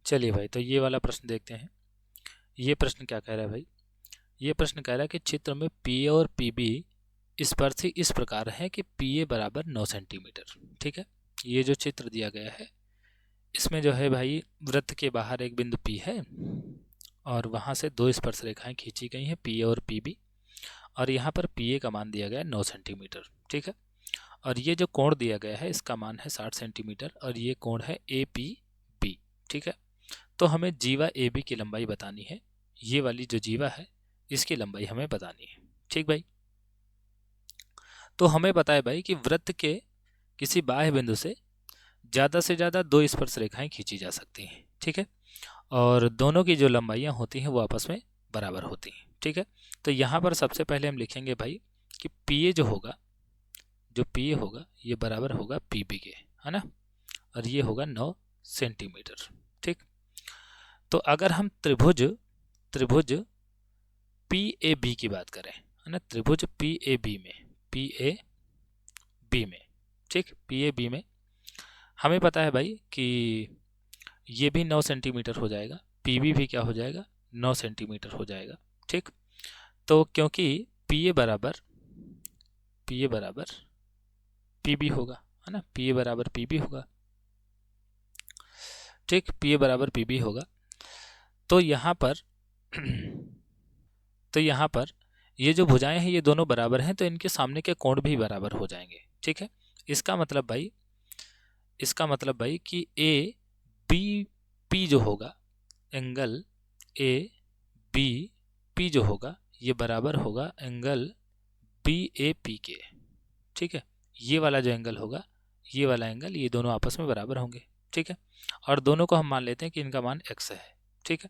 चलिए भाई, तो ये वाला प्रश्न देखते हैं। ये प्रश्न क्या कह रहा है भाई? ये प्रश्न कह रहा है कि चित्र में पी ए और पी बी स्पर्शी इस प्रकार है कि पी ए बराबर 9 सेंटीमीटर। ठीक है, ये जो चित्र दिया गया है इसमें जो है भाई, वृत्त के बाहर एक बिंदु पी है और वहाँ से दो स्पर्श रेखाएं खींची गई हैं, पी ए और पी बी, और यहाँ पर पी ए का मान दिया गया है 9 सेंटीमीटर। ठीक है, और ये जो कोण दिया गया है इसका मान है 60 सेंटीमीटर और ये कोण है ए पी बी। ठीक है, तो हमें जीवा ए बी की लंबाई बतानी है। ये वाली जो जीवा है इसकी लंबाई हमें बतानी है। ठीक भाई, तो हमें पता है भाई कि वृत्त के किसी बाह्य बिंदु से ज़्यादा दो स्पर्श रेखाएं खींची जा सकती हैं। ठीक है, और दोनों की जो लंबाइयाँ होती हैं वो आपस में बराबर होती हैं। ठीक है, तो यहाँ पर सबसे पहले हम लिखेंगे भाई कि पी ए जो पी ए होगा ये बराबर होगा पी बी के, है ना, और ये होगा 9 सेंटीमीटर। ठीक, तो अगर हम त्रिभुज पी ए बी की बात करें, है ना, त्रिभुज पी ए बी में, ठीक, पी ए बी में हमें पता है भाई कि ये भी 9 सेंटीमीटर हो जाएगा, पी बी भी क्या हो जाएगा, 9 सेंटीमीटर हो जाएगा। ठीक, तो क्योंकि पी ए बराबर पी बी होगा, है ना, पी ए बराबर पी बी होगा। ठीक, पी ए बराबर पी बी होगा, तो यहाँ पर ये जो भुजाएं हैं ये दोनों बराबर हैं, तो इनके सामने के कोण भी बराबर हो जाएंगे। ठीक है, इसका मतलब भाई कि ए बी पी जो होगा, एंगल ए बी पी जो होगा ये बराबर होगा एंगल बी ए पी के। ठीक है, ये वाला जो एंगल होगा, ये वाला एंगल, ये दोनों आपस में बराबर होंगे। ठीक है, और दोनों को हम मान लेते हैं कि इनका मान x है। ठीक है,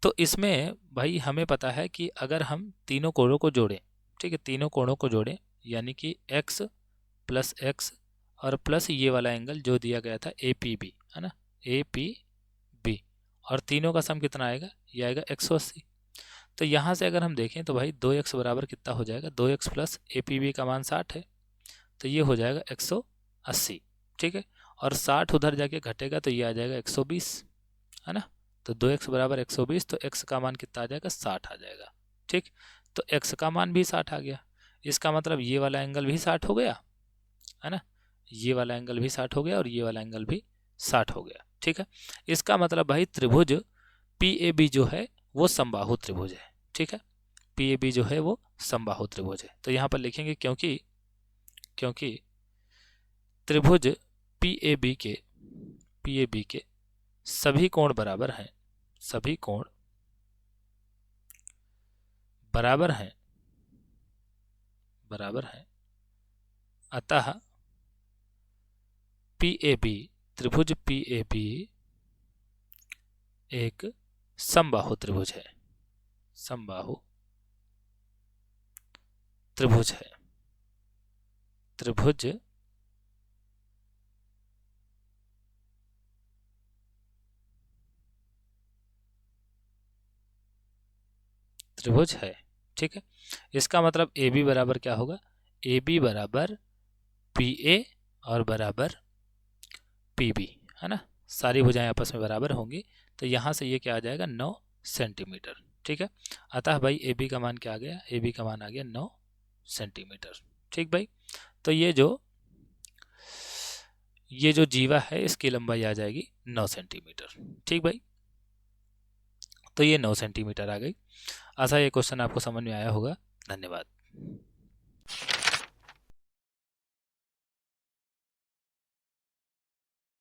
तो इसमें भाई हमें पता है कि अगर हम तीनों कोणों को जोड़ें, ठीक है, तीनों कोणों को जोड़ें यानी कि x प्लस x और प्लस ये वाला एंगल जो दिया गया था ए पी बी, है ना, ए पी बी, और तीनों का सम कितना आएगा, ये आएगा 180। तो यहाँ से अगर हम देखें तो भाई 2x बराबर कितना हो जाएगा, 2x plus A P B का मान 60 है, तो ये हो जाएगा 180। ठीक है, और 60 उधर जाके घटेगा तो ये आ जाएगा 120, है ना, तो 2x बराबर 120, तो x का मान कितना आ जाएगा, 60 आ जाएगा। ठीक, तो x का मान भी 60 आ गया, इसका मतलब ये वाला एंगल भी 60 हो गया, है ना, ये वाला एंगल भी 60 हो गया और ये वाला एंगल भी 60 हो गया। ठीक है, इसका मतलब भाई त्रिभुज पी ए बी जो है वो समबाहु त्रिभुज है। ठीक है, पी ए बी जो है वो समबाहु त्रिभुज है, तो यहाँ पर लिखेंगे क्योंकि त्रिभुज पी ए बी के सभी कोण बराबर हैं, सभी कोण बराबर हैं, अतः पी ए बी, त्रिभुज पी ए बी एक समबाहु त्रिभुज है, समबाहु त्रिभुज है। त्रिभुज है। ठीक है, इसका मतलब ए बी बराबर क्या होगा, ए बी बराबर पी ए और बराबर पी बी, है ना, सारी भुजाएं आपस में बराबर होंगी, तो यहाँ से ये क्या आ जाएगा, 9 सेंटीमीटर। ठीक है, अतः भाई ए बी का मान क्या आ गया, ए बी का मान आ गया 9 सेंटीमीटर। ठीक भाई, तो ये जो जीवा है इसकी लंबाई आ जाएगी 9 सेंटीमीटर। ठीक भाई, तो ये 9 सेंटीमीटर आ गई। आशा ये क्वेश्चन आपको समझ में आया होगा। धन्यवाद।